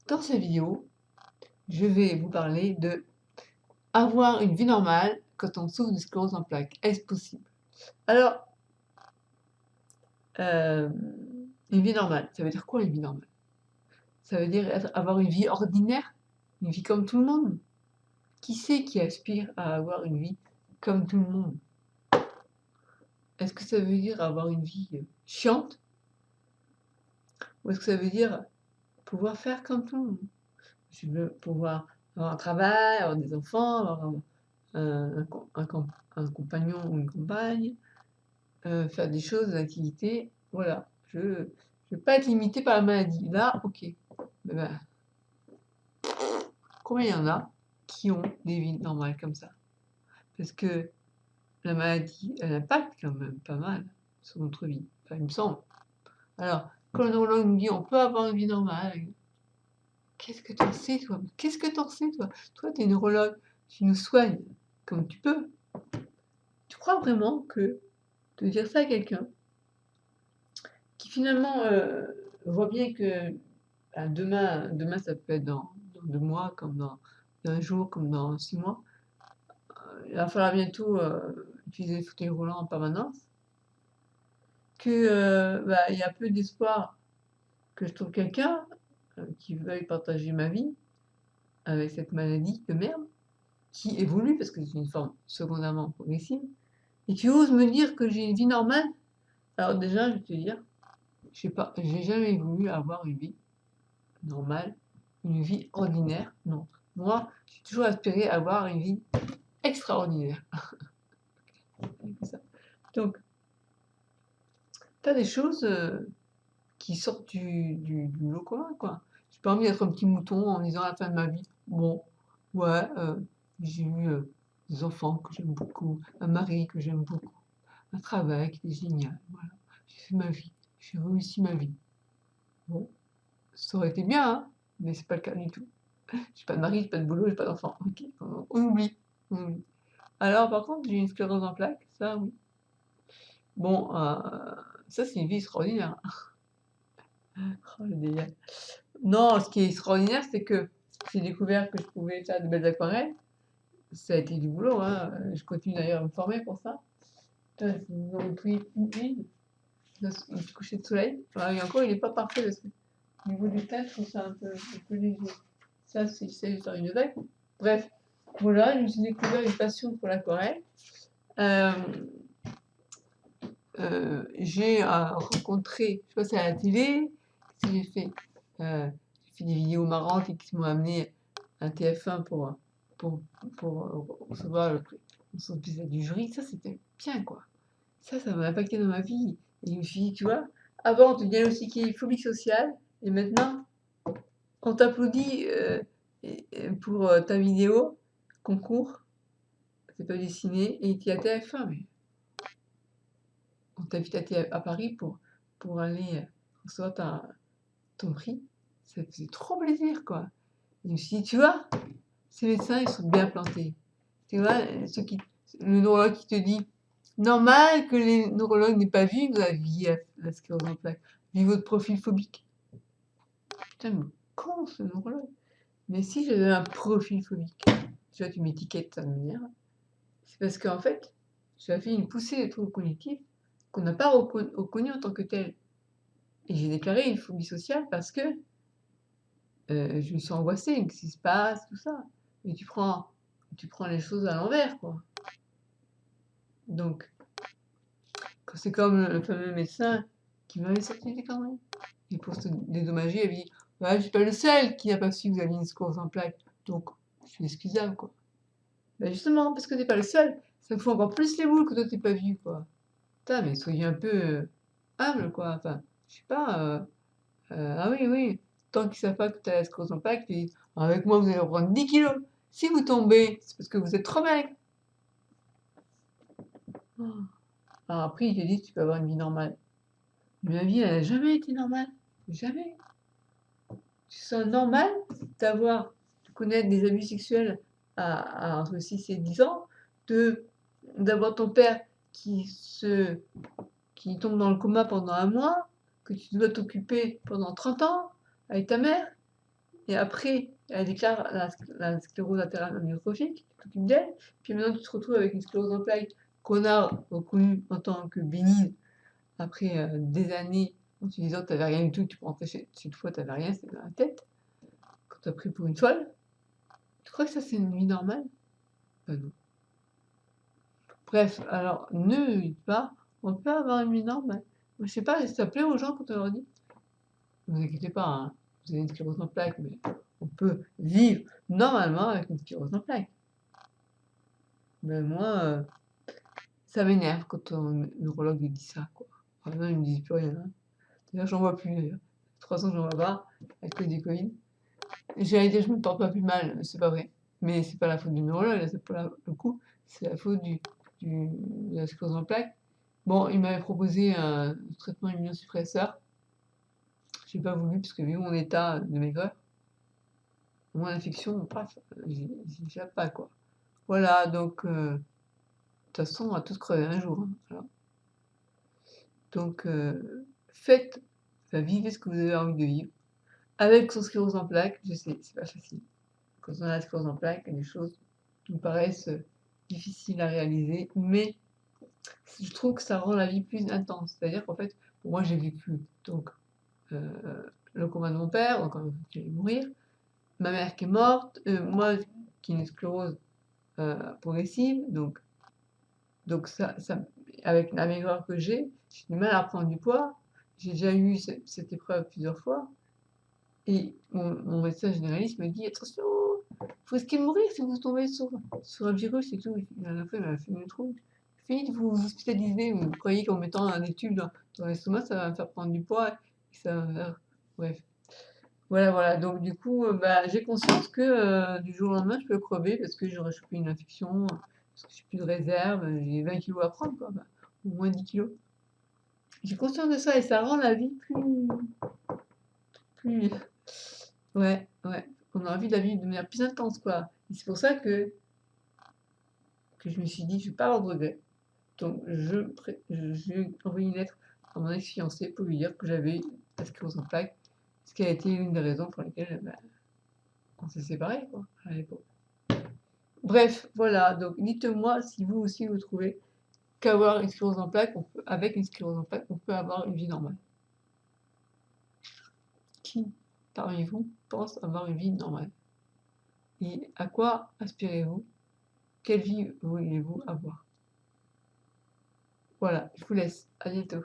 Dans cette vidéo, je vais vous parler de avoir une vie normale quand on souffre de sclérose en plaques. Est-ce possible? Alors, euh, une vie normale, ça veut dire quoi une vie normale? Ça veut dire avoir une vie ordinaire, une vie comme tout le monde. Qui c'est qui aspire à avoir une vie comme tout le monde? Est-ce que ça veut dire avoir une vie chiante? Ou est-ce que ça veut dire pouvoir faire comme tout le monde? Je veux pouvoir avoir un travail, avoir des enfants, avoir un compagnon ou une compagne, faire des choses, des activités, voilà. Je ne veux pas être limitée par la maladie. Là, ok. Mais ben, combien il y en a qui ont des vies normales comme ça? Parce que la maladie, elle impacte quand même pas mal sur notre vie. Enfin, il me semble. Alors, quand le neurologue nous dit on peut avoir une vie normale, qu'est-ce que t'en sais, toi? Qu'est-ce que t'en sais, toi? Toi, t'es neurologue, tu nous soignes comme tu peux. Tu crois vraiment que de dire ça à quelqu'un qui finalement voit bien que demain ça peut être dans 2 mois, comme dans un jour, comme dans 6 mois, il va falloir bientôt utiliser le fauteuil roulant en permanence, que bah, il y a peu d'espoir que je trouve quelqu'un qui veuille partager ma vie avec cette maladie de merde, qui évolue parce que c'est une forme secondairement progressive, et qui ose me dire que j'ai une vie normale. Alors déjà, je vais te dire, je sais pas, j'ai jamais voulu avoir une vie normale, une vie ordinaire, non. Moi, j'ai toujours aspiré à avoir une vie extraordinaire. Donc, tu as des choses qui sortent du lot commun, quoi. J'ai pas envie d'être un petit mouton en me disant à la fin de ma vie, bon, ouais, j'ai eu des enfants que j'aime beaucoup, un mari que j'aime beaucoup, un travail qui était génial, voilà. J'ai fait ma vie, j'ai réussi ma vie. Bon, ça aurait été bien, hein, mais c'est pas le cas du tout. J'ai pas de mari, j'ai pas de boulot, j'ai pas d'enfant. Ok, on oublie, on oublie. Alors par contre, j'ai une sclérose en plaques, ça oui. Bon, ça c'est une vie extraordinaire. Oh, le délire. Non, ce qui est extraordinaire, c'est que j'ai découvert que je pouvais faire de belles aquarelles. Ça a été du boulot, hein. Je continue d'ailleurs à me former pour ça. Putain, je vous en prie, une petit coucher de soleil. Enfin, et encore, il n'est pas parfait parce que au niveau du teint, je trouve ça un peu léger. Ça, c'est j'essaie de faire une vague. Bref, voilà, je me suis découvert une passion pour l'aquarelle. Euh, j'ai rencontré, je sais pas, c'est à la télé, si j'ai fait des vidéos marrantes et qui m'ont amené à TF1 pour, pour recevoir le prix du jury. Ça, c'était bien, quoi. Ça m'a impacté dans ma vie. Et je me suis dit, tu vois, avant, on te diagnostiquait phobie sociale, et maintenant, on t'applaudit pour ta vidéo, concours, c'est pas dessiné, et tu es à TF1, mais on t'invite à Paris pour aller recevoir ton prix. Ça faisait trop plaisir, quoi. Et je me suis dit, tu vois, ces médecins, ils sont bien plantés. Tu vois, le neurologue qui te dit, normal que les neurologues n'aient pas vu que vous aviez la sclérose en plaques, vu votre profil phobique. Putain, mais con ce neurologue. Mais si j'avais un profil phobique, tu vois, tu m'étiquettes, ça m'énerve. C'est parce qu'en fait, j'avais fait une poussée de troubles cognitifs qu'on n'a pas reconnu en tant que tel. Et j'ai déclaré une phobie sociale parce que je me sens angoissée, qu'est-ce qui se passe, tout ça. Et tu prends les choses à l'envers, quoi. Donc, c'est comme le fameux médecin qui m'avait sorti des conneries. Et pour se dédommager, il avait dit ouais, je suis pas le seul qui n'a pas su que vous aviez une sclérose en plaques, donc je suis excusable, quoi. Ben justement, parce que t'es pas le seul, ça me fout encore plus les boules que toi t'es pas vu, quoi. Putain, mais soyez un peu humble, quoi. Enfin, je sais pas. Ah oui, oui, tant qu'ils savent pas que tu as la sclérose en plaques, ils disent avec moi vous allez reprendre 10 kilos. Si vous tombez, c'est parce que vous êtes trop maigre. Alors après, ils te disent tu peux avoir une vie normale. Mais ma vie, elle n'a jamais été normale. Jamais. Tu sens normal de connaître des abus sexuels entre 6 et 10 ans, d'avoir ton père qui tombe dans le coma pendant un mois, que tu dois t'occuper pendant 30 ans avec ta mère, et après, elle déclare la sclérose latérale amyotrophique, tu t'occupes d'elle, puis maintenant tu te retrouves avec une sclérose en plaques qu'on a reconnue en tant que bénigne après des années en te disant que tu n'avais rien du tout, que tu peux rentrer chez toi, tu n'avais rien, c'était dans la tête, quand tu as pris pour une folle. Tu crois que ça c'est une vie normale? Non. Bref, alors ne lutte pas, on peut avoir une vie normale. Moi, je sais pas, ça plaît aux gens quand on leur dit, ne vous inquiétez pas, hein, vous avez une sclérose en plaques, mais on peut vivre normalement avec une sclérose en plaques. Mais moi, ça m'énerve quand un neurologue me dit ça, quoi. Maintenant, ils me disent plus rien. Hein. D'ailleurs, j'en vois plus, d'ailleurs. 3 ans que j'en vois pas, à cause du Covid. J'allais dire, je me porte pas plus mal, c'est pas vrai. Mais c'est pas la faute du neurologue, c'est pas le coup, c'est la faute de la sclérose en plaques. Bon, il m'avait proposé un traitement immunosuppresseur. J'ai pas voulu, parce que vu mon état de maigreur, mon infection, paf, j'y échappe pas, quoi. Voilà, donc, de toute façon, on va tous crever un jour. Hein, voilà. Donc, faites, enfin, vivez ce que vous avez envie de vivre. Avec son sclérose en plaques, je sais, c'est pas facile. Quand on a la sclérose en plaques, il y a des choses qui me paraissent difficiles à réaliser, mais je trouve que ça rend la vie plus intense. C'est-à-dire qu'en fait, pour moi, j'ai vécu donc le coma de mon père, donc il allait mourir, ma mère qui est morte, moi qui ai une sclérose progressive, donc ça, avec la maigreur que j'ai du mal à prendre du poids. J'ai déjà eu cette épreuve plusieurs fois. Et mon médecin généraliste me dit: «Attention, vous risquez de mourir si vous tombez sur un virus et tout». La dernière fois, il m'a fait une trouille. Fini de vous hospitaliser, vous croyez qu'en mettant des tubes dans l'estomac, ça va me faire prendre du poids et ça va me faire bref. Voilà, voilà, donc du coup, bah, j'ai conscience que, du jour au lendemain, je peux crever parce que j'aurais chopé une infection, parce que j'ai plus de réserve, j'ai 20 kilogrammes à prendre quoi, bah, ou moins 10 kilogrammes. J'ai conscience de ça et ça rend la vie plus ouais, ouais, on a envie de la vivre de manière plus intense quoi. Et c'est pour ça que je me suis dit: «Je vais pas avoir de regrets». Donc j'ai envoyé une lettre à mon ex-fiancé pour lui dire que j'avais la sclérose en plaques, ce qui a été une des raisons pour lesquelles, bah, on s'est séparés quoi, à l'époque. Bref, voilà, donc dites-moi si vous aussi vous trouvez qu'avoir une sclérose en plaques, avec une sclérose en plaques, on peut avoir une vie normale. Qui parmi vous pense avoir une vie normale? Et à quoi aspirez-vous? Quelle vie voulez-vous avoir? Voilà, je vous laisse. À bientôt.